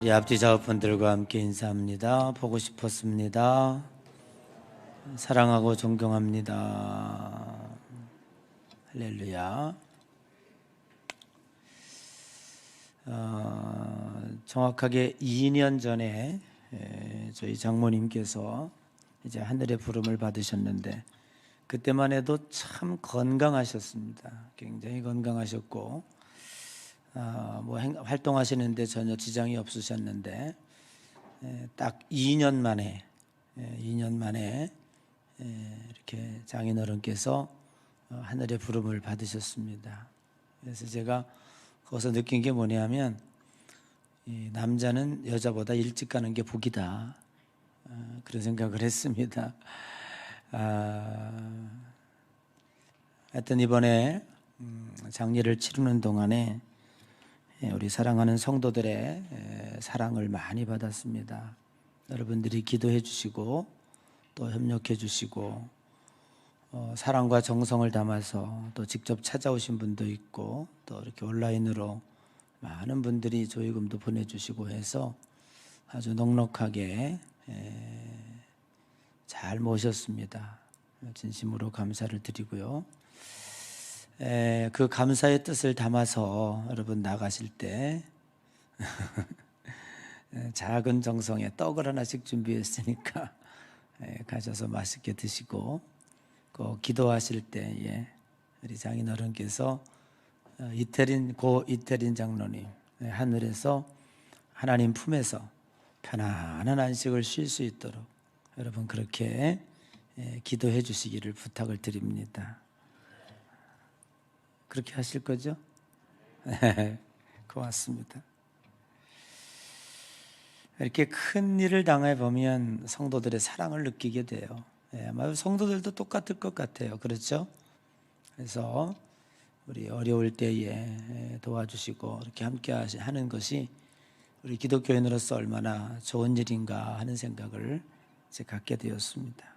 우리 앞뒤 작업분들과 함께 인사합니다. 보고 싶었습니다. 사랑하고 존경합니다. 할렐루야. 정확하게 2년 전에 저희 장모님께서 이제 하늘의 부름을 받으셨는데, 그때만 해도 참 건강하셨습니다. 굉장히 건강하셨고, 활동하시는데 전혀 지장이 없으셨는데, 딱 2년 만에 이렇게 장인어른께서 하늘의 부름을 받으셨습니다. 그래서 제가 거기서 느낀 게 뭐냐면, 이 남자는 여자보다 일찍 가는 게 복이다, 그런 생각을 했습니다. 하여튼 이번에 장례를 치르는 동안에 우리 사랑하는 성도들의 사랑을 많이 받았습니다. 여러분들이 기도해 주시고 또 협력해 주시고, 사랑과 정성을 담아서 또 직접 찾아오신 분도 있고, 또 이렇게 온라인으로 많은 분들이 조의금도 보내주시고 해서 아주 넉넉하게 잘 모셨습니다. 진심으로 감사를 드리고요. 그 감사의 뜻을 담아서 여러분 나가실 때 작은 정성에 떡을 하나씩 준비했으니까 가셔서 맛있게 드시고, 꼭 기도하실 때에 우리 장인어른께서 고 이태린 장로님 하늘에서 하나님 품에서 편안한 안식을 쉴 수 있도록 여러분 그렇게 기도해 주시기를 부탁을 드립니다. 그렇게 하실 거죠? 고맙습니다. 이렇게 큰 일을 당해 보면 성도들의 사랑을 느끼게 돼요. 아마 성도들도 똑같을 것 같아요. 그렇죠? 그래서 우리 어려울 때에 도와주시고 이렇게 함께 하는 것이 우리 기독교인으로서 얼마나 좋은 일인가 하는 생각을 이제 갖게 되었습니다.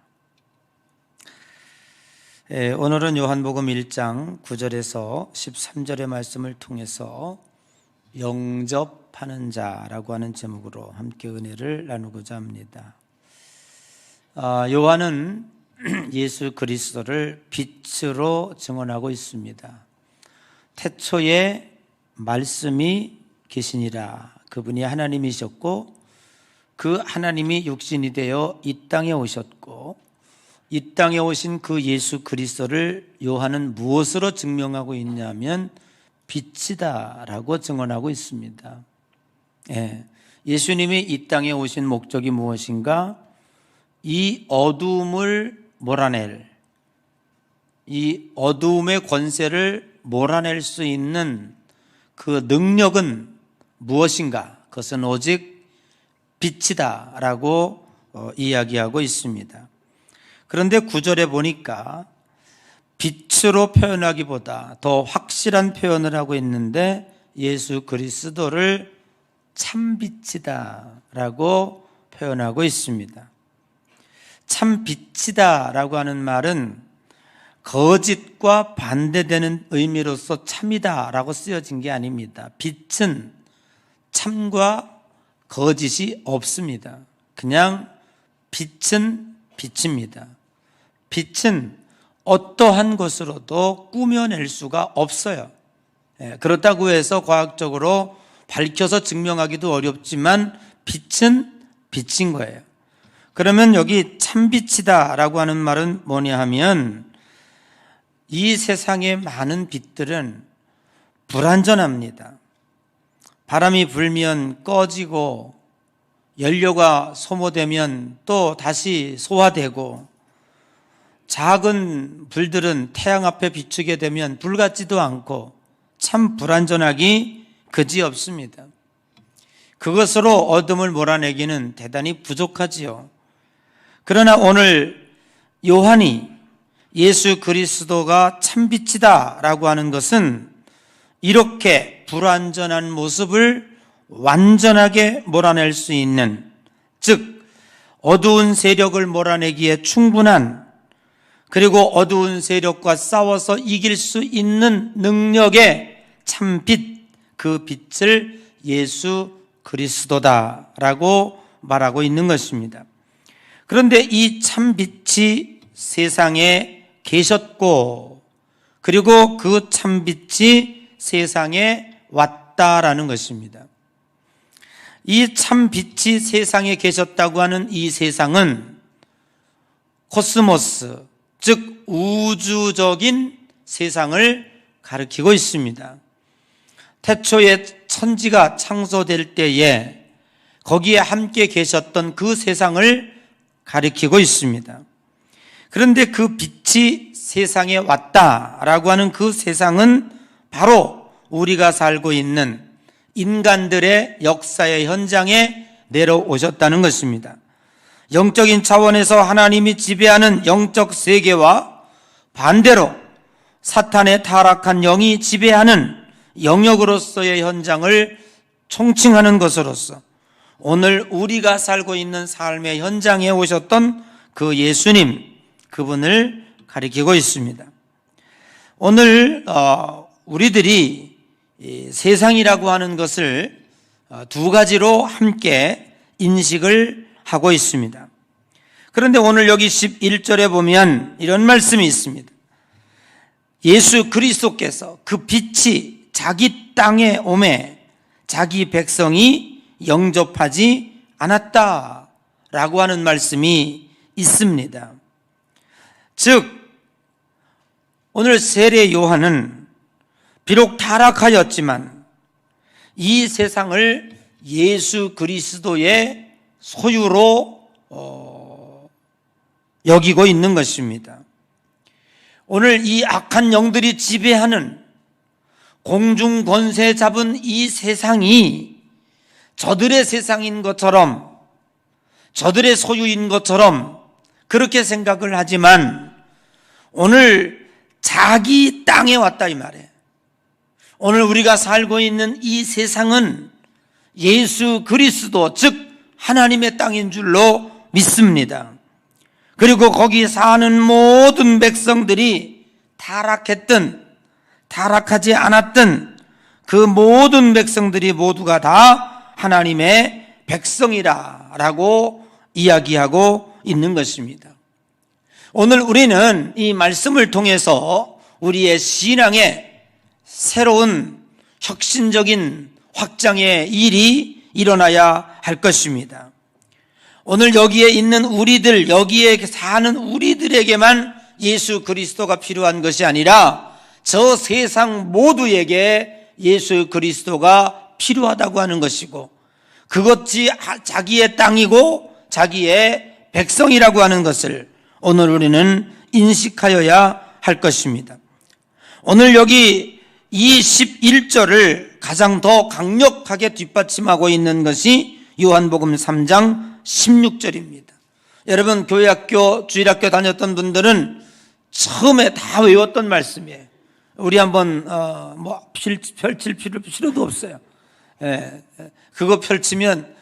오늘은 요한복음 1장 9절에서 13절의 말씀을 통해서 영접하는 자라고 하는 제목으로 함께 은혜를 나누고자 합니다. 요한은 예수 그리스도를 빛으로 증언하고 있습니다. 태초에 말씀이 계시니라. 그분이 하나님이셨고 그 하나님이 육신이 되어 이 땅에 오셨고, 이 땅에 오신 그 예수 그리스도를 요한은 무엇으로 증명하고 있냐면 빛이다라고 증언하고 있습니다. 예수님이 이 땅에 오신 목적이 무엇인가? 이 어두움을 몰아낼, 이 어두움의 권세를 몰아낼 수 있는 그 능력은 무엇인가? 그것은 오직 빛이다라고 이야기하고 있습니다. 그런데 9절에 보니까 빛으로 표현하기보다 더 확실한 표현을 하고 있는데, 예수 그리스도를 참빛이다라고 표현하고 있습니다. 참빛이다라고 하는 말은 거짓과 반대되는 의미로서 참이다라고 쓰여진 게 아닙니다. 빛은 참과 거짓이 없습니다. 그냥 빛은 빛입니다. 빛은 어떠한 것으로도 꾸며낼 수가 없어요. 그렇다고 해서 과학적으로 밝혀서 증명하기도 어렵지만 빛은 빛인 거예요. 그러면 여기 참빛이다라고 하는 말은 뭐냐 하면, 이 세상의 많은 빛들은 불완전합니다. 바람이 불면 꺼지고, 연료가 소모되면 또 다시 소화되고, 작은 불들은 태양 앞에 비추게 되면 불 같지도 않고 참 불완전하기 그지없습니다. 그것으로 어둠을 몰아내기는 대단히 부족하지요. 그러나 오늘 요한이 예수 그리스도가 참빛이다 라고 하는 것은 이렇게 불완전한 모습을 완전하게 몰아낼 수 있는, 즉 어두운 세력을 몰아내기에 충분한, 그리고 어두운 세력과 싸워서 이길 수 있는 능력의 참빛, 그 빛을 예수 그리스도다라고 말하고 있는 것입니다. 그런데 이 참빛이 세상에 계셨고, 그리고 그 참빛이 세상에 왔다라는 것입니다. 이 참빛이 세상에 계셨다고 하는 이 세상은 코스모스, 즉 우주적인 세상을 가리키고 있습니다. 태초에 천지가 창조될 때에 거기에 함께 계셨던 그 세상을 가리키고 있습니다. 그런데 그 빛이 세상에 왔다라고 하는 그 세상은 바로 우리가 살고 있는 인간들의 역사의 현장에 내려오셨다는 것입니다. 영적인 차원에서 하나님이 지배하는 영적 세계와 반대로 사탄의 타락한 영이 지배하는 영역으로서의 현장을 총칭하는 것으로서 오늘 우리가 살고 있는 삶의 현장에 오셨던 그 예수님, 그분을 가리키고 있습니다. 오늘 우리들이 세상이라고 하는 것을 두 가지로 함께 인식을 하고 있습니다. 그런데 오늘 여기 11절에 보면 이런 말씀이 있습니다. 예수 그리스도께서 그 빛이 자기 땅에 오매 자기 백성이 영접하지 않았다라고 하는 말씀이 있습니다. 즉 오늘 세례 요한은 비록 타락하였지만 이 세상을 예수 그리스도의 소유로 여기고 있는 것입니다. 오늘 이 악한 영들이 지배하는 공중 권세 잡은 이 세상이 저들의 세상인 것처럼, 저들의 소유인 것처럼 그렇게 생각을 하지만 오늘 자기 땅에 왔다 이 말이에요. 오늘 우리가 살고 있는 이 세상은 예수 그리스도, 즉 하나님의 땅인 줄로 믿습니다. 그리고 거기 사는 모든 백성들이 타락했든 타락하지 않았든 그 모든 백성들이 모두가 다 하나님의 백성이라고 이야기하고 있는 것입니다. 오늘 우리는 이 말씀을 통해서 우리의 신앙에 새로운 혁신적인 확장의 일이 일어나야 할 것입니다. 오늘 여기에 있는 우리들, 여기에 사는 우리들에게만 예수 그리스도가 필요한 것이 아니라 저 세상 모두에게 예수 그리스도가 필요하다고 하는 것이고, 그것이 자기의 땅이고 자기의 백성이라고 하는 것을 오늘 우리는 인식하여야 할 것입니다. 오늘 여기 이 11절을 가장 더 강력하게 뒷받침하고 있는 것이 요한복음 3장 16절입니다. 여러분 교회학교, 주일학교 다녔던 분들은 처음에 다 외웠던 말씀이에요. 우리 한번 펼칠 필요도 없어요. 그거 펼치면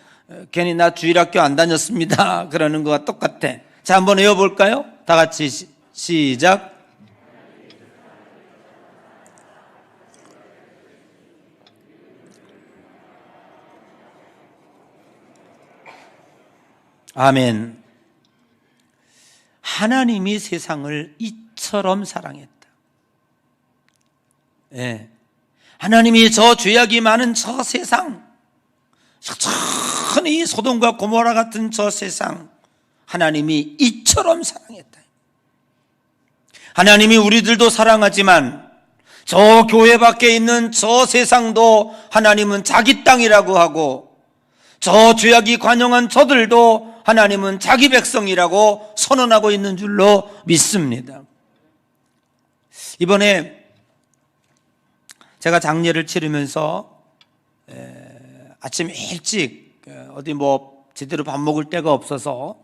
괜히 나 주일학교 안 다녔습니다 그러는 거와 똑같아. 자, 한번 외워볼까요? 다 같이 시작. 아멘. 하나님이 세상을 이처럼 사랑했다. 예. 하나님이 저 죄악이 많은 저 세상, 천히 소돔과 고모라 같은 저 세상, 하나님이 이처럼 사랑했다. 하나님이 우리들도 사랑하지만 저 교회 밖에 있는 저 세상도 하나님은 자기 땅이라고 하고, 저 죄악이 관영한 저들도 하나님은 자기 백성이라고 선언하고 있는 줄로 믿습니다. 이번에 제가 장례를 치르면서 아침 일찍 어디 제대로 밥 먹을 데가 없어서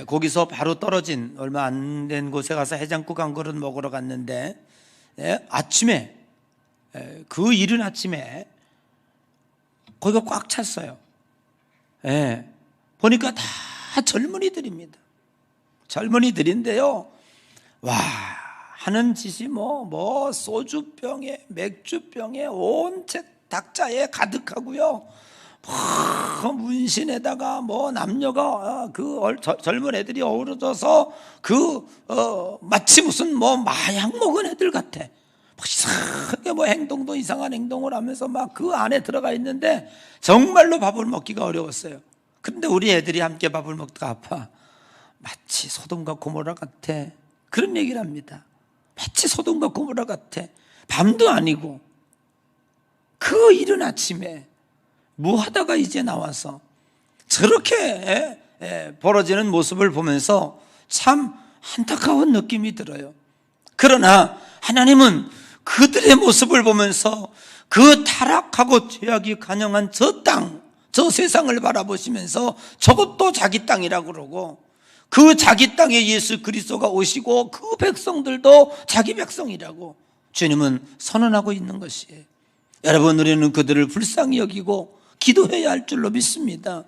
거기서 바로 떨어진 얼마 안 된 곳에 가서 해장국 한 그릇 먹으러 갔는데 아침에 그 이른 아침에 거기가 꽉 찼어요. 보니까 다 젊은이들입니다. 젊은이들인데요. 와, 하는 짓이 소주병에 맥주병에 온 책 닥자에 가득하고요. 문신에다가 남녀가 젊은 애들이 어우러져서 마치 무슨 마약 먹은 애들 같아. 이상하게 행동도 이상한 행동을 하면서 막 그 안에 들어가 있는데 정말로 밥을 먹기가 어려웠어요. 근데 우리 애들이 함께 밥을 먹다가 아파. 마치 소돔과 고모라 같아. 그런 얘기를 합니다. 마치 소돔과 고모라 같아. 밤도 아니고 그 이른 아침에 뭐 하다가 이제 나와서 저렇게 벌어지는 모습을 보면서 참 안타까운 느낌이 들어요. 그러나 하나님은 그들의 모습을 보면서 그 타락하고 죄악이 간영한 저 땅, 저 세상을 바라보시면서 저것도 자기 땅이라고 그러고 그 자기 땅에 예수 그리스도가 오시고 그 백성들도 자기 백성이라고 주님은 선언하고 있는 것이에요. 여러분, 우리는 그들을 불쌍히 여기고 기도해야 할 줄로 믿습니다.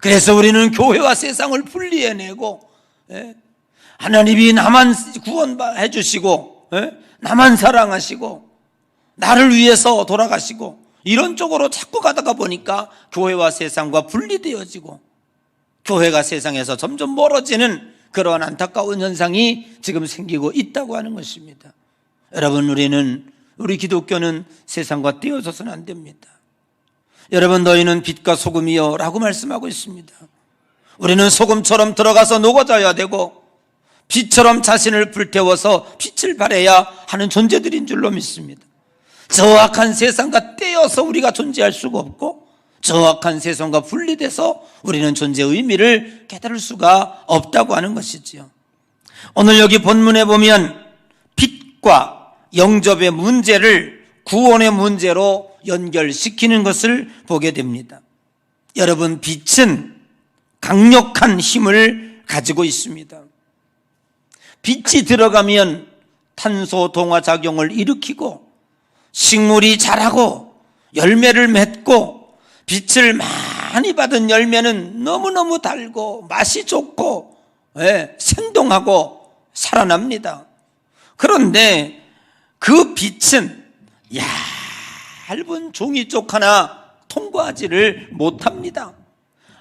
그래서 우리는 교회와 세상을 분리해내고 하나님이 나만 구원해 주시고 나만 사랑하시고 나를 위해서 돌아가시고 이런 쪽으로 자꾸 가다가 보니까 교회와 세상과 분리되어지고 교회가 세상에서 점점 멀어지는 그러한 안타까운 현상이 지금 생기고 있다고 하는 것입니다. 여러분, 우리 기독교는 세상과 떼어져서는 안 됩니다. 여러분, 너희는 빛과 소금이여 라고 말씀하고 있습니다. 우리는 소금처럼 들어가서 녹아져야 되고 빛처럼 자신을 불태워서 빛을 발해야 하는 존재들인 줄로 믿습니다. 저 악한 세상과 떼어서 우리가 존재할 수가 없고 저 악한 세상과 분리돼서 우리는 존재의 의미를 깨달을 수가 없다고 하는 것이지요. 오늘 여기 본문에 보면 빛과 영접의 문제를 구원의 문제로 연결시키는 것을 보게 됩니다. 여러분, 빛은 강력한 힘을 가지고 있습니다. 빛이 들어가면 탄소 동화 작용을 일으키고 식물이 자라고 열매를 맺고 빛을 많이 받은 열매는 너무너무 달고 맛이 좋고 생동하고 살아납니다. 그런데 그 빛은 얇은 종이쪽 하나 통과하지를 못합니다.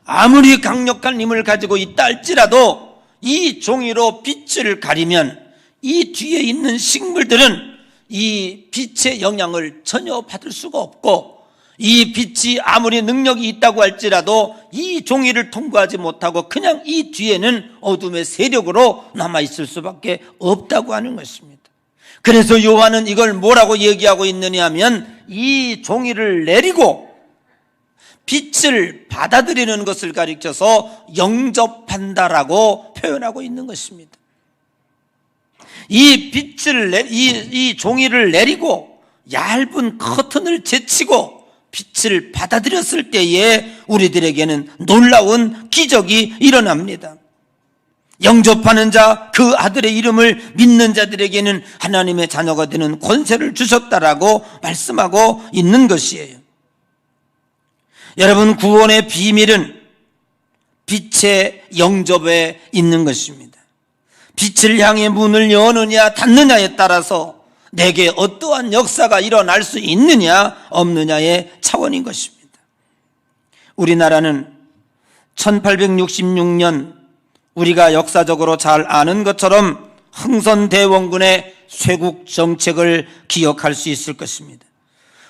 아무리 강력한 힘을 가지고 있다 할지라도 이 종이로 빛을 가리면 이 뒤에 있는 식물들은 이 빛의 영향을 전혀 받을 수가 없고 이 빛이 아무리 능력이 있다고 할지라도 이 종이를 통과하지 못하고 그냥 이 뒤에는 어둠의 세력으로 남아있을 수밖에 없다고 하는 것입니다. 그래서 요한은 이걸 뭐라고 얘기하고 있느냐 하면 이 종이를 내리고 빛을 받아들이는 것을 가리켜서 영접한다라고 표현하고 있는 것입니다. 이 종이를 내리고 얇은 커튼을 제치고 빛을 받아들였을 때에 우리들에게는 놀라운 기적이 일어납니다. 영접하는 자, 그 아들의 이름을 믿는 자들에게는 하나님의 자녀가 되는 권세를 주셨다라고 말씀하고 있는 것이에요. 여러분, 구원의 비밀은 빛의 영접에 있는 것입니다. 빛을 향해 문을 여느냐 닫느냐에 따라서 내게 어떠한 역사가 일어날 수 있느냐 없느냐의 차원인 것입니다. 우리나라는 1866년 우리가 역사적으로 잘 아는 것처럼 흥선대원군의 쇄국 정책을 기억할 수 있을 것입니다.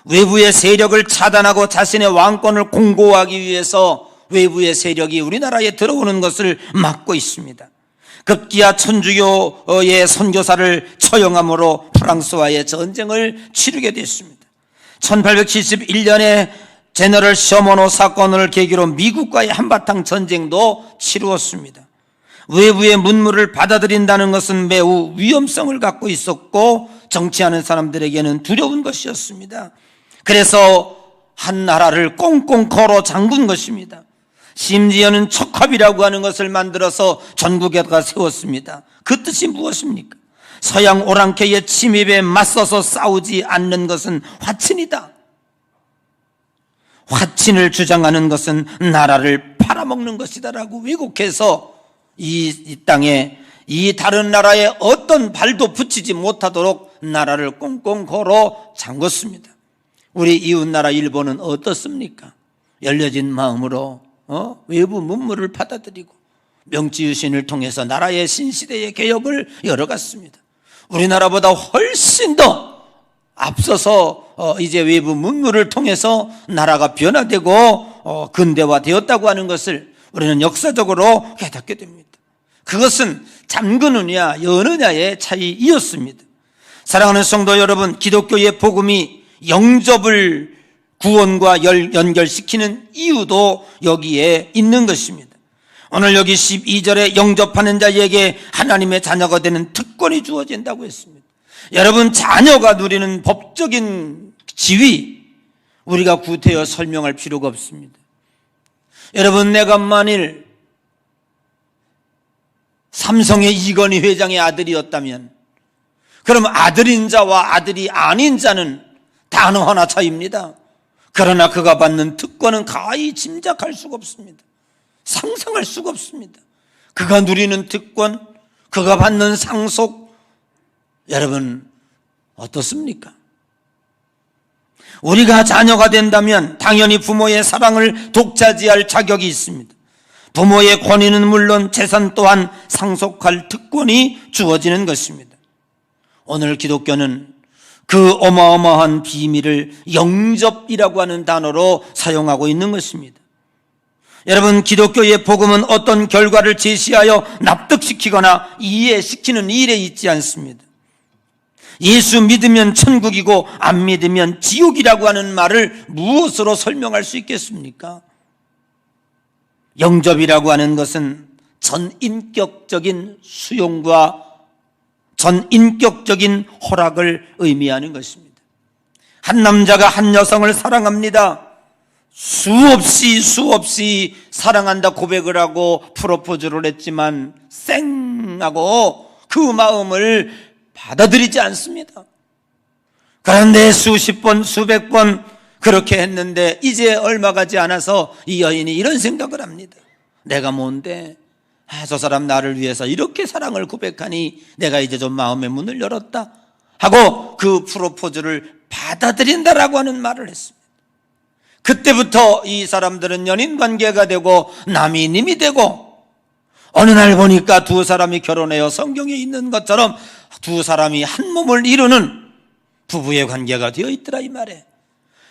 외부의 세력을 차단하고 자신의 왕권을 공고하기 위해서 외부의 세력이 우리나라에 들어오는 것을 막고 있습니다. 급기야 천주교의 선교사를 처형함으로 프랑스와의 전쟁을 치르게 됐습니다. 1871년에 제너럴 셔머노 사건을 계기로 미국과의 한바탕 전쟁도 치루었습니다. 외부의 문물을 받아들인다는 것은 매우 위험성을 갖고 있었고 정치하는 사람들에게는 두려운 것이었습니다. 그래서 한 나라를 꽁꽁 걸어 잠근 것입니다. 심지어는 척합이라고 하는 것을 만들어서 전국에다가 세웠습니다. 그 뜻이 무엇입니까? 서양 오랑캐의 침입에 맞서서 싸우지 않는 것은 화친이다. 화친을 주장하는 것은 나라를 팔아먹는 것이다라고 왜곡해서 이 땅에 이 다른 나라에 어떤 발도 붙이지 못하도록 나라를 꽁꽁 걸어 잠궜습니다. 우리 이웃나라 일본은 어떻습니까? 열려진 마음으로 외부 문물을 받아들이고 명지유신을 통해서 나라의 신시대의 개혁을 열어갔습니다. 우리나라보다 훨씬 더 앞서서 이제 외부 문물을 통해서 나라가 변화되고 근대화되었다고 하는 것을 우리는 역사적으로 깨닫게 됩니다. 그것은 잠그느냐 여느냐의 차이이었습니다. 사랑하는 성도 여러분, 기독교의 복음이 영접을 구원과 연결시키는 이유도 여기에 있는 것입니다. 오늘 여기 12절에 영접하는 자에게 하나님의 자녀가 되는 특권이 주어진다고 했습니다. 여러분, 자녀가 누리는 법적인 지위, 우리가 구태여 설명할 필요가 없습니다. 여러분, 내가 만일 삼성의 이건희 회장의 아들이었다면, 그럼 아들인 자와 아들이 아닌 자는 단어 하나 차이입니다. 그러나 그가 받는 특권은 가히 짐작할 수가 없습니다. 상상할 수가 없습니다. 그가 누리는 특권, 그가 받는 상속, 여러분 어떻습니까? 우리가 자녀가 된다면 당연히 부모의 사랑을 독차지할 자격이 있습니다. 부모의 권위는 물론 재산 또한 상속할 특권이 주어지는 것입니다. 오늘 기독교는 그 어마어마한 비밀을 영접이라고 하는 단어로 사용하고 있는 것입니다. 여러분, 기독교의 복음은 어떤 결과를 제시하여 납득시키거나 이해시키는 일에 있지 않습니다. 예수 믿으면 천국이고 안 믿으면 지옥이라고 하는 말을 무엇으로 설명할 수 있겠습니까? 영접이라고 하는 것은 전인격적인 수용과 전인격적인 허락을 의미하는 것입니다. 한 남자가 한 여성을 사랑합니다. 수없이 사랑한다 고백을 하고 프로포즈를 했지만 쌩하고 그 마음을 받아들이지 않습니다. 그런데 수십 번 수백 번 그렇게 했는데 이제 얼마 가지 않아서 이 여인이 이런 생각을 합니다. 내가 뭔데 저 사람 나를 위해서 이렇게 사랑을 고백하니 내가 이제 좀 마음의 문을 열었다 하고 그 프로포즈를 받아들인다라고 하는 말을 했습니다. 그때부터 이 사람들은 연인 관계가 되고 남이 님이 되고, 어느 날 보니까 두 사람이 결혼해요. 성경에 있는 것처럼 두 사람이 한 몸을 이루는 부부의 관계가 되어 있더라 이 말에.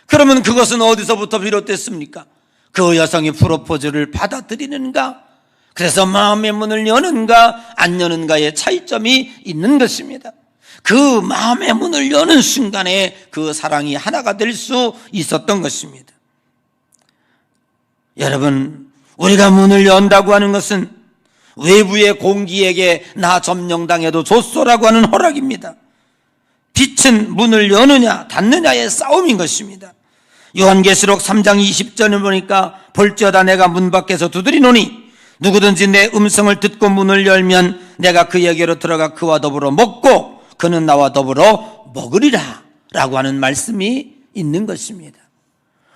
그러면 그것은 어디서부터 비롯됐습니까? 그 여성이 프로포즈를 받아들이는가, 그래서 마음의 문을 여는가 안 여는가의 차이점이 있는 것입니다. 그 마음의 문을 여는 순간에 그 사랑이 하나가 될 수 있었던 것입니다. 여러분, 우리가 문을 연다고 하는 것은 외부의 공기에게 나 점령당해도 좋소라고 하는 허락입니다. 빛은 문을 여느냐 닫느냐의 싸움인 것입니다. 요한계시록 3장 20절을 보니까 볼지어다 내가 문 밖에서 두드리노니 누구든지 내 음성을 듣고 문을 열면 내가 그에게로 들어가 그와 더불어 먹고 그는 나와 더불어 먹으리라 라고 하는 말씀이 있는 것입니다.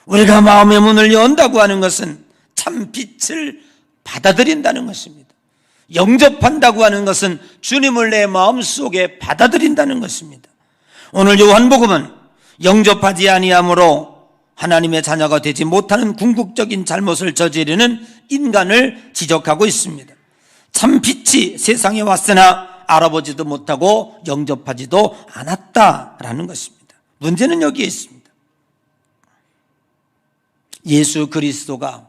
우리가 마음의 문을 연다고 하는 것은 참 빛을 받아들인다는 것입니다. 영접한다고 하는 것은 주님을 내 마음속에 받아들인다는 것입니다. 오늘 요한복음은 영접하지 아니함으로 하나님의 자녀가 되지 못하는 궁극적인 잘못을 저지르는 인간을 지적하고 있습니다. 참 빛이 세상에 왔으나 알아보지도 못하고 영접하지도 않았다라는 것입니다. 문제는 여기에 있습니다. 예수 그리스도가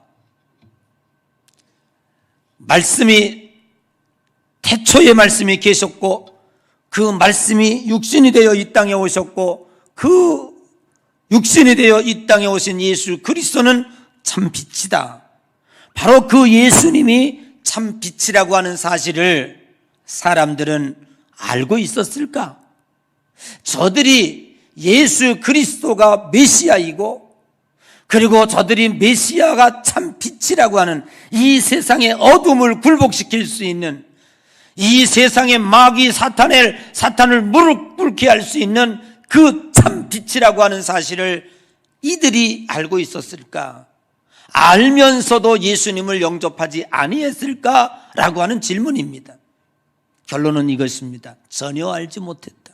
말씀이 태초에 말씀이 계셨고 그 말씀이 육신이 되어 이 땅에 오셨고 그 육신이 되어 이 땅에 오신 예수 그리스도는 참 빛이다. 바로 그 예수님이 참 빛이라고 하는 사실을 사람들은 알고 있었을까? 저들이 예수 그리스도가 메시아이고 그리고 저들이 메시아가 참 빛이라고 하는 이 세상의 어둠을 굴복시킬 수 있는, 이 세상의 마귀 사탄을 무릎 꿇게 할 수 있는 그 참 빛이라고 하는 사실을 이들이 알고 있었을까? 알면서도 예수님을 영접하지 아니했을까라고 하는 질문입니다. 결론은 이것입니다. 전혀 알지 못했다.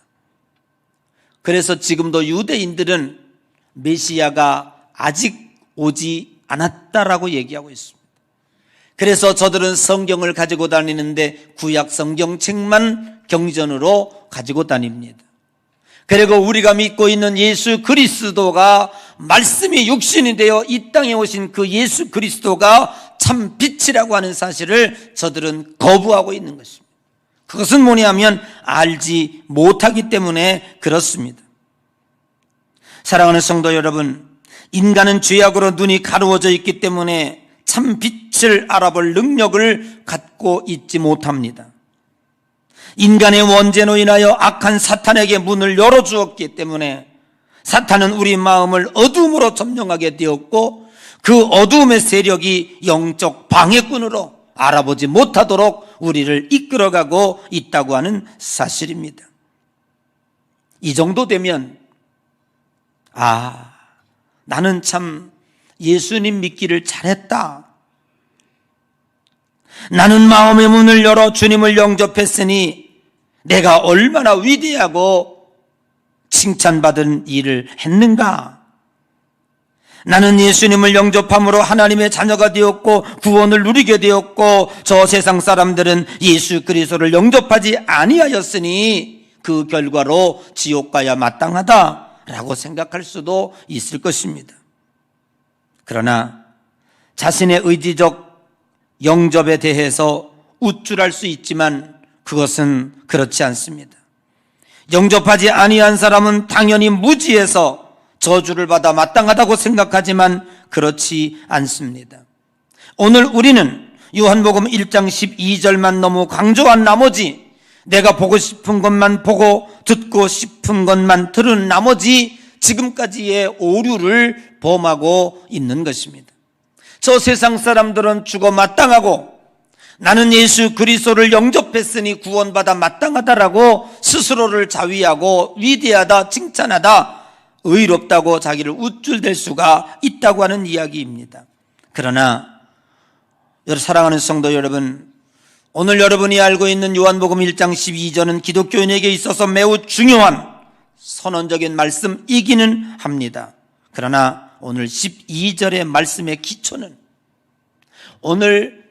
그래서 지금도 유대인들은 메시아가 아직 오지 않았다라고 얘기하고 있습니다. 그래서 저들은 성경을 가지고 다니는데 구약 성경책만 경전으로 가지고 다닙니다. 그리고 우리가 믿고 있는 예수 그리스도가 말씀이 육신이 되어 이 땅에 오신 그 예수 그리스도가 참 빛이라고 하는 사실을 저들은 거부하고 있는 것입니다. 그것은 뭐냐면 알지 못하기 때문에 그렇습니다. 사랑하는 성도 여러분, 인간은 죄악으로 눈이 가려워져 있기 때문에 참 빛을 알아볼 능력을 갖고 있지 못합니다. 인간의 원죄로 인하여 악한 사탄에게 문을 열어주었기 때문에 사탄은 우리 마음을 어둠으로 점령하게 되었고 그 어둠의 세력이 영적 방해꾼으로 알아보지 못하도록 우리를 이끌어가고 있다고 하는 사실입니다. 이 정도 되면 나는 참 예수님 믿기를 잘했다. 나는 마음의 문을 열어 주님을 영접했으니 내가 얼마나 위대하고 칭찬받은 일을 했는가. 나는 예수님을 영접함으로 하나님의 자녀가 되었고 구원을 누리게 되었고 저 세상 사람들은 예수 그리스도를 영접하지 아니하였으니 그 결과로 지옥 가야 마땅하다라고 생각할 수도 있을 것입니다. 그러나 자신의 의지적 영접에 대해서 우쭐할 수 있지만 그것은 그렇지 않습니다. 영접하지 아니한 사람은 당연히 무지해서 저주를 받아 마땅하다고 생각하지만 그렇지 않습니다. 오늘 우리는 요한복음 1장 12절만 너무 강조한 나머지 내가 보고 싶은 것만 보고 듣고 싶은 것만 들은 나머지 지금까지의 오류를 범하고 있는 것입니다. 저 세상 사람들은 죽어 마땅하고 나는 예수 그리스도를 영접했으니 구원받아 마땅하다라고 스스로를 자위하고 위대하다, 칭찬하다, 의롭다고 자기를 우쭐댈 수가 있다고 하는 이야기입니다. 그러나 사랑하는 성도 여러분, 오늘 여러분이 알고 있는 요한복음 1장 12절은 기독교인에게 있어서 매우 중요한 선언적인 말씀이기는 합니다. 그러나 오늘 12절의 말씀의 기초는 오늘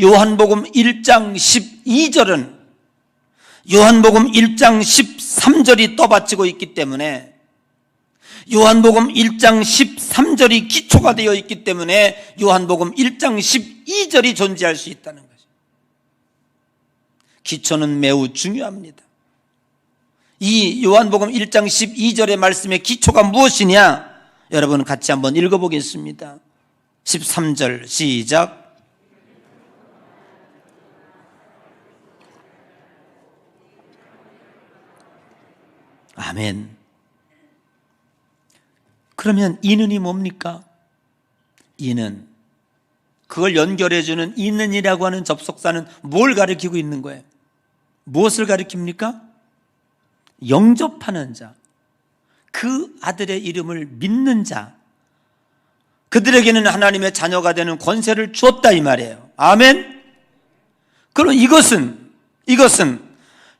요한복음 1장 12절은 요한복음 1장 13절이 떠받치고 있기 때문에 요한복음 1장 13절이 기초가 되어 있기 때문에 요한복음 1장 12절이 존재할 수 있다는 것입니다. 기초는 매우 중요합니다. 이 요한복음 1장 12절의 말씀의 기초가 무엇이냐? 여러분 같이 한번 읽어보겠습니다. 13절 시작. 아멘. 그러면 이는이 뭡니까? 이는, 그걸 연결해주는 이는이라고 하는 접속사는 뭘 가리키고 있는 거예요? 무엇을 가리킵니까? 영접하는 자, 그 아들의 이름을 믿는 자, 그들에게는 하나님의 자녀가 되는 권세를 주었다 이 말이에요. 아멘. 그럼 이것은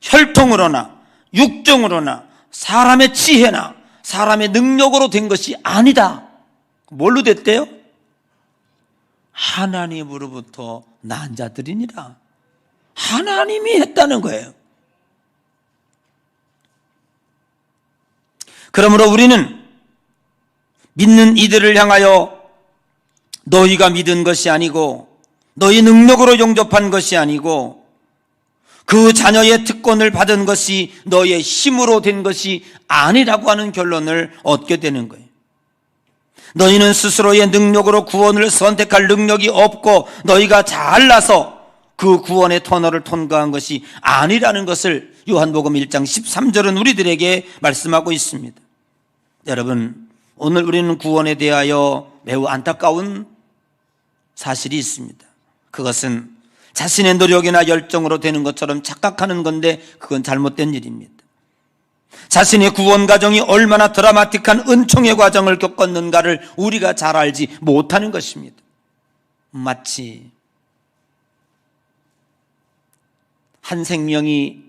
혈통으로나 육정으로나 사람의 지혜나 사람의 능력으로 된 것이 아니다. 뭘로 됐대요? 하나님으로부터 난 자들이니라. 하나님이 했다는 거예요. 그러므로 우리는 믿는 이들을 향하여 너희가 믿은 것이 아니고 너희 능력으로 영접한 것이 아니고 그 자녀의 특권을 받은 것이 너의 힘으로 된 것이 아니라고 하는 결론을 얻게 되는 거예요. 너희는 스스로의 능력으로 구원을 선택할 능력이 없고 너희가 잘나서 그 구원의 터널을 통과한 것이 아니라는 것을 요한복음 1장 13절은 우리들에게 말씀하고 있습니다. 여러분, 오늘 우리는 구원에 대하여 매우 안타까운 사실이 있습니다. 그것은 자신의 노력이나 열정으로 되는 것처럼 착각하는 건데 그건 잘못된 일입니다. 자신의 구원 과정이 얼마나 드라마틱한 은총의 과정을 겪었는가를 우리가 잘 알지 못하는 것입니다. 마치 한 생명이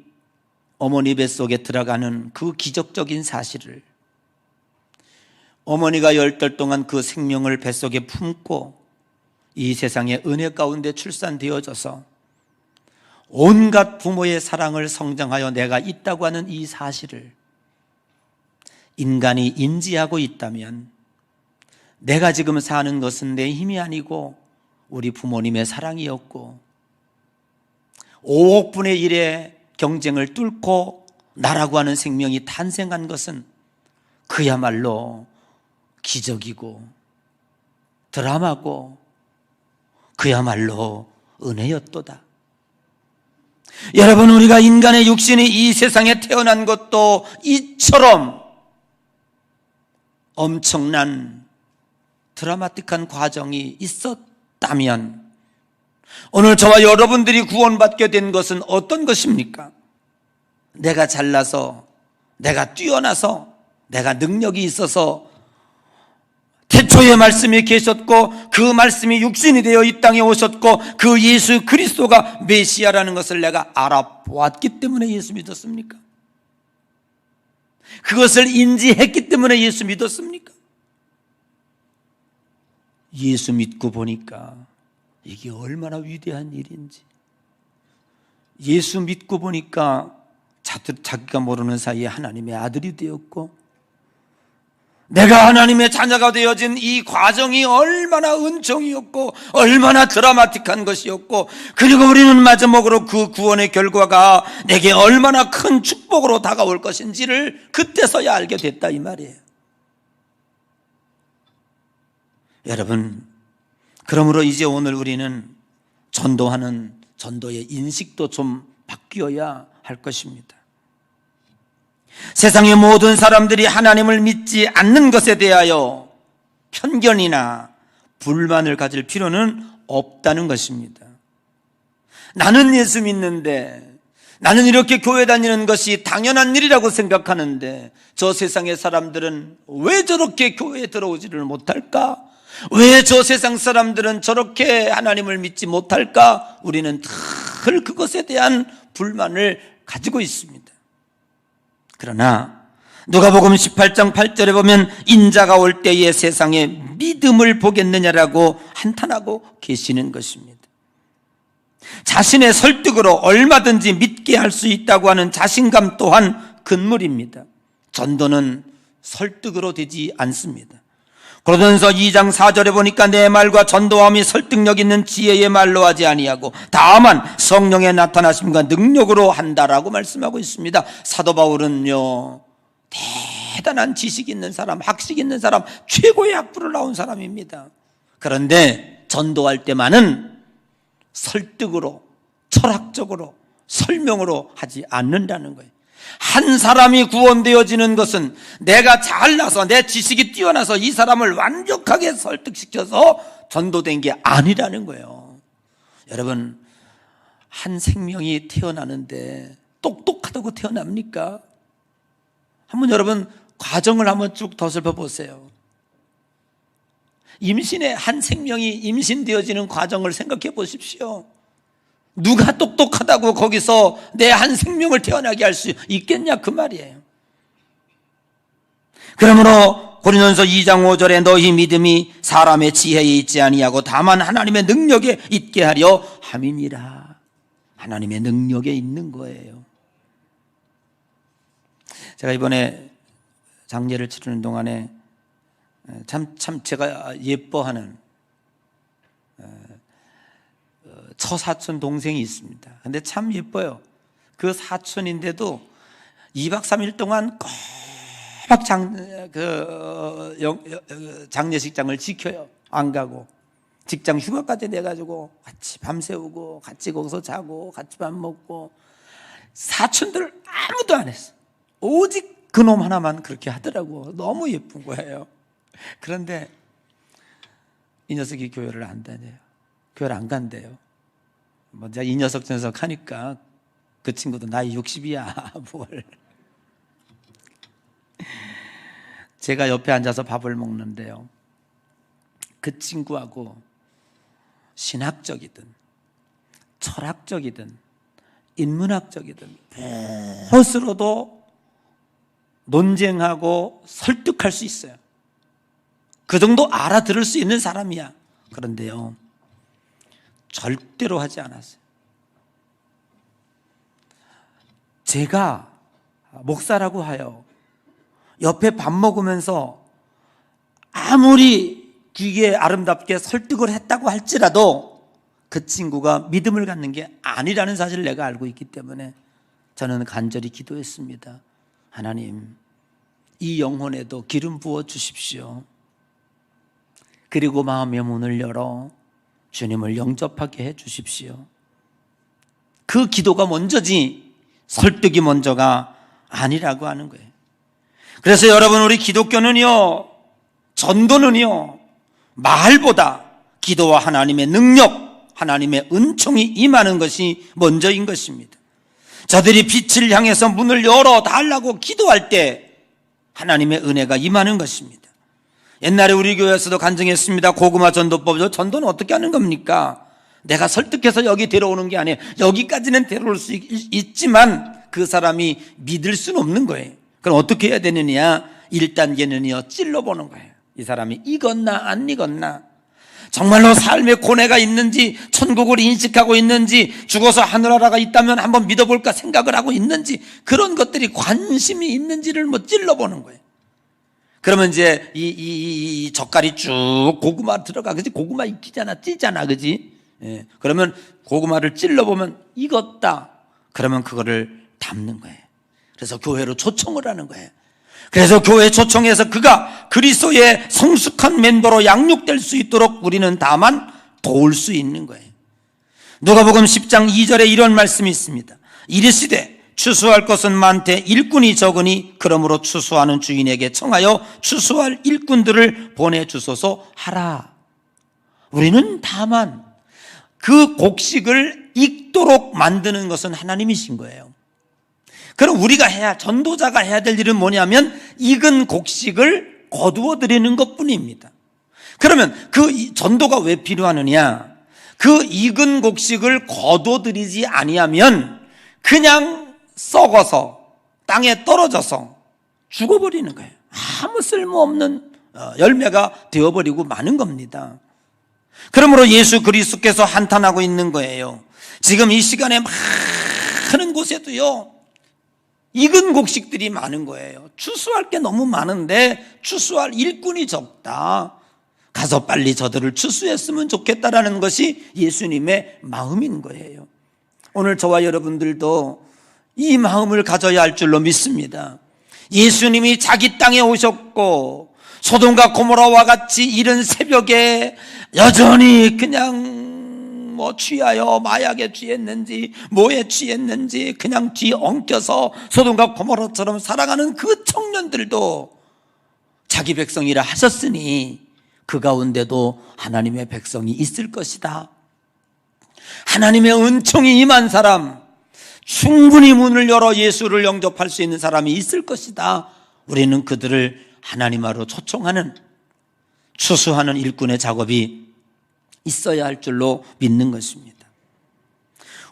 어머니 뱃속에 들어가는 그 기적적인 사실을 어머니가 10달 동안 그 생명을 뱃속에 품고 이 세상의 은혜 가운데 출산되어져서 온갖 부모의 사랑을 성장하여 내가 있다고 하는 이 사실을 인간이 인지하고 있다면 내가 지금 사는 것은 내 힘이 아니고 우리 부모님의 사랑이었고 5억 분의 1의 경쟁을 뚫고 나라고 하는 생명이 탄생한 것은 그야말로 기적이고 드라마고 그야말로 은혜였도다. 여러분, 우리가 인간의 육신이 이 세상에 태어난 것도 이처럼 엄청난 드라마틱한 과정이 있었다면 오늘 저와 여러분들이 구원받게 된 것은 어떤 것입니까? 내가 잘나서, 내가 뛰어나서, 내가 능력이 있어서 태초에 말씀이 계셨고 그 말씀이 육신이 되어 이 땅에 오셨고 그 예수 그리스도가 메시아라는 것을 내가 알아보았기 때문에 예수 믿었습니까? 그것을 인지했기 때문에 예수 믿었습니까? 예수 믿고 보니까 이게 얼마나 위대한 일인지, 예수 믿고 보니까 자기가 모르는 사이에 하나님의 아들이 되었고 내가 하나님의 자녀가 되어진 이 과정이 얼마나 은총이었고 얼마나 드라마틱한 것이었고 그리고 우리는 마지막으로 그 구원의 결과가 내게 얼마나 큰 축복으로 다가올 것인지를 그때서야 알게 됐다 이 말이에요. 여러분, 그러므로 이제 오늘 우리는 전도하는 전도의 인식도 좀 바뀌어야 할 것입니다. 세상의 모든 사람들이 하나님을 믿지 않는 것에 대하여 편견이나 불만을 가질 필요는 없다는 것입니다. 나는 예수 믿는데, 나는 이렇게 교회 다니는 것이 당연한 일이라고 생각하는데 저 세상의 사람들은 왜 저렇게 교회에 들어오지를 못할까? 왜 저 세상 사람들은 저렇게 하나님을 믿지 못할까? 우리는 늘 그것에 대한 불만을 가지고 있습니다. 그러나 누가복음 18장 8절에 보면 인자가 올 때에 세상에 믿음을 보겠느냐라고 한탄하고 계시는 것입니다. 자신의 설득으로 얼마든지 믿게 할 수 있다고 하는 자신감 또한 금물입니다. 전도는 설득으로 되지 않습니다. 고린도전서 2장 4절에 보니까 내 말과 전도함이 설득력 있는 지혜의 말로 하지 아니하고 다만 성령의 나타나심과 능력으로 한다라고 말씀하고 있습니다. 사도 바울은요, 대단한 지식 있는 사람, 학식 있는 사람, 최고의 학부를 나온 사람입니다. 그런데 전도할 때만은 설득으로, 철학적으로, 설명으로 하지 않는다는 거예요. 한 사람이 구원되어지는 것은 내가 잘나서 내 지식이 뛰어나서 이 사람을 완벽하게 설득시켜서 전도된 게 아니라는 거예요. 여러분, 한 생명이 태어나는데 똑똑하다고 태어납니까? 한번 여러분 과정을 한번 쭉 더설혀 보세요. 임신의 한 생명이 임신되어지는 과정을 생각해 보십시오. 누가 똑똑하다고 거기서 내 한 생명을 태어나게 할 수 있겠냐 그 말이에요. 그러므로 고린도전서 2장 5절에 너희 믿음이 사람의 지혜에 있지 아니하고 다만 하나님의 능력에 있게 하려 함이니라. 하나님의 능력에 있는 거예요. 제가 이번에 장례를 치르는 동안에 참 제가 예뻐하는 처사촌 동생이 있습니다. 근데 참 예뻐요. 그 사촌인데도 2박 3일 동안 꼬박 장례식장을 지켜요. 안 가고 직장 휴가까지 내가지고 같이 밤새우고 같이 거기서 자고 같이 밥 먹고 사촌들 아무도 안 했어. 오직 그놈 하나만 그렇게 하더라고. 너무 예쁜 거예요. 그런데 이 녀석이 교회를 안 다녀요. 교회를 안 간대요. 뭐 이 녀석 저 녀석 하니까 그 친구도 나이 60이야 뭘. 제가 옆에 앉아서 밥을 먹는데요, 그 친구하고 신학적이든 철학적이든 인문학적이든 무엇으로도 논쟁하고 설득할 수 있어요. 그 정도 알아들을 수 있는 사람이야. 그런데요, 절대로 하지 않았어요. 제가 목사라고 하여 옆에 밥 먹으면서 아무리 귀에 아름답게 설득을 했다고 할지라도 그 친구가 믿음을 갖는 게 아니라는 사실을 내가 알고 있기 때문에 저는 간절히 기도했습니다. 하나님, 이 영혼에도 기름 부어 주십시오. 그리고 마음의 문을 열어 주님을 영접하게 해 주십시오. 그 기도가 먼저지 설득이 먼저가 아니라고 하는 거예요. 그래서 여러분, 우리 기독교는요, 전도는요, 말보다 기도와 하나님의 능력, 하나님의 은총이 임하는 것이 먼저인 것입니다. 저들이 빛을 향해서 문을 열어달라고 기도할 때 하나님의 은혜가 임하는 것입니다. 옛날에 우리 교회에서도 간증했습니다. 고구마 전도법이죠. 전도는 어떻게 하는 겁니까? 내가 설득해서 여기 데려오는 게 아니에요. 여기까지는 데려올 수 있지만 그 사람이 믿을 수는 없는 거예요. 그럼 어떻게 해야 되느냐? 1단계는요, 찔러보는 거예요. 이 사람이 익었나 안 익었나, 정말로 삶의 고뇌가 있는지, 천국을 인식하고 있는지, 죽어서 하늘나라가 있다면 한번 믿어볼까 생각을 하고 있는지, 그런 것들이 관심이 있는지를 찔러보는 거예요. 그러면 이제 이 젓갈이 쭉 고구마 들어가, 그지? 고구마 익히잖아, 찌잖아, 그지? 예. 그러면 고구마를 찔러보면 익었다. 그러면 그거를 담는 거예요. 그래서 교회로 초청을 하는 거예요. 그래서 교회 초청해서 그가 그리스도의 성숙한 멤버로 양육될 수 있도록 우리는 다만 도울 수 있는 거예요. 누가복음 10장 2절에 이런 말씀이 있습니다. 이르시되 추수할 것은 많되 일꾼이 적으니 그러므로 추수하는 주인에게 청하여 추수할 일꾼들을 보내주소서 하라. 우리는 다만 그 곡식을 익도록 만드는 것은 하나님이신 거예요. 그럼 우리가 전도자가 해야 될 일은 뭐냐면 익은 곡식을 거두어 드리는 것 뿐입니다. 그러면 그 전도가 왜 필요하느냐? 그 익은 곡식을 거두어 드리지 아니하면 그냥 썩어서 땅에 떨어져서 죽어버리는 거예요. 아무 쓸모없는 열매가 되어버리고 마는 겁니다. 그러므로 예수 그리스도께서 한탄하고 있는 거예요. 지금 이 시간에 많은 곳에도요, 익은 곡식들이 많은 거예요. 추수할 게 너무 많은데 추수할 일꾼이 적다. 가서 빨리 저들을 추수했으면 좋겠다라는 것이 예수님의 마음인 거예요. 오늘 저와 여러분들도 이 마음을 가져야 할 줄로 믿습니다. 예수님이 자기 땅에 오셨고 소돔과 고모라와 같이 이른 새벽에 여전히 그냥 취하여 마약에 취했는지 뭐에 취했는지 그냥 뒤엉켜서 소돔과 고모라처럼 살아가는 그 청년들도 자기 백성이라 하셨으니 그 가운데도 하나님의 백성이 있을 것이다. 하나님의 은총이 임한 사람, 충분히 문을 열어 예수를 영접할 수 있는 사람이 있을 것이다. 우리는 그들을 하나님으로 초청하는, 추수하는 일꾼의 작업이 있어야 할 줄로 믿는 것입니다.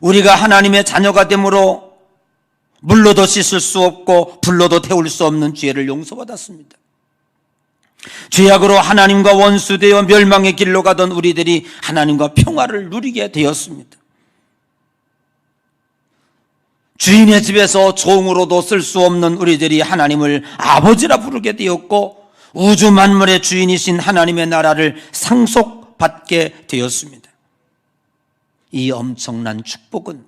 우리가 하나님의 자녀가 되므로 물로도 씻을 수 없고 불로도 태울 수 없는 죄를 용서받았습니다. 죄악으로 하나님과 원수되어 멸망의 길로 가던 우리들이 하나님과 평화를 누리게 되었습니다. 주인의 집에서 종으로도 쓸 수 없는 우리들이 하나님을 아버지라 부르게 되었고 우주 만물의 주인이신 하나님의 나라를 상속받게 되었습니다. 이 엄청난 축복은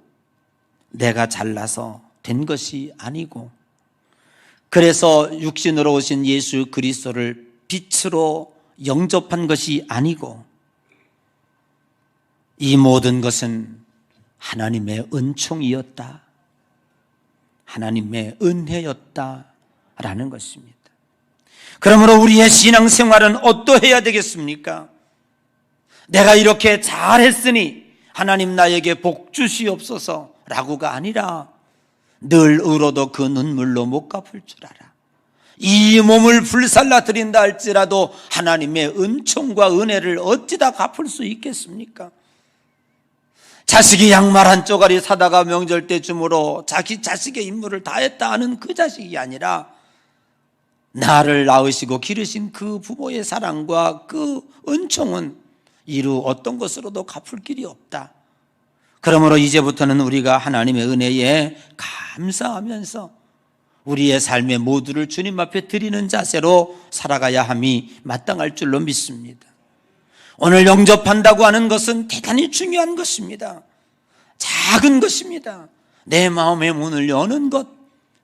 내가 잘나서 된 것이 아니고, 그래서 육신으로 오신 예수 그리스도를 빛으로 영접한 것이 아니고, 이 모든 것은 하나님의 은총이었다, 하나님의 은혜였다라는 것입니다. 그러므로 우리의 신앙생활은 어떠해야 되겠습니까? 내가 이렇게 잘했으니 하나님 나에게 복 주시옵소서 라고가 아니라 늘 울어도 그 눈물로 못 갚을 줄 알아. 이 몸을 불살라 드린다 할지라도 하나님의 은총과 은혜를 어찌다 갚을 수 있겠습니까? 자식이 양말 한 쪼가리 사다가 명절 때 주므로 자기 자식의 임무를 다했다 하는 그 자식이 아니라 나를 낳으시고 기르신 그 부모의 사랑과 그 은총은 이루 어떤 것으로도 갚을 길이 없다. 그러므로 이제부터는 우리가 하나님의 은혜에 감사하면서 우리의 삶의 모두를 주님 앞에 드리는 자세로 살아가야 함이 마땅할 줄로 믿습니다. 오늘 영접한다고 하는 것은 대단히 중요한 것입니다. 작은 것입니다. 내 마음의 문을 여는 것,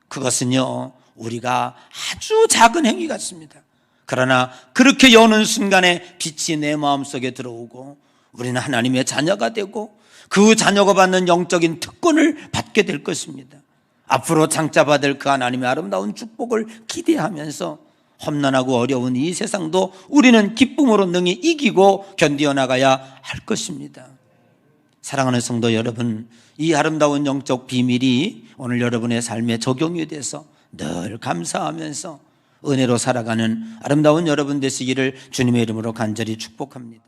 그것은요 우리가 아주 작은 행위 같습니다. 그러나 그렇게 여는 순간에 빛이 내 마음속에 들어오고 우리는 하나님의 자녀가 되고 그 자녀가 받는 영적인 특권을 받게 될 것입니다. 앞으로 장차받을 그 하나님의 아름다운 축복을 기대하면서 험난하고 어려운 이 세상도 우리는 기쁨으로 능히 이기고 견디어 나가야 할 것입니다. 사랑하는 성도 여러분, 이 아름다운 영적 비밀이 오늘 여러분의 삶에 적용이 돼서 늘 감사하면서 은혜로 살아가는 아름다운 여러분 되시기를 주님의 이름으로 간절히 축복합니다.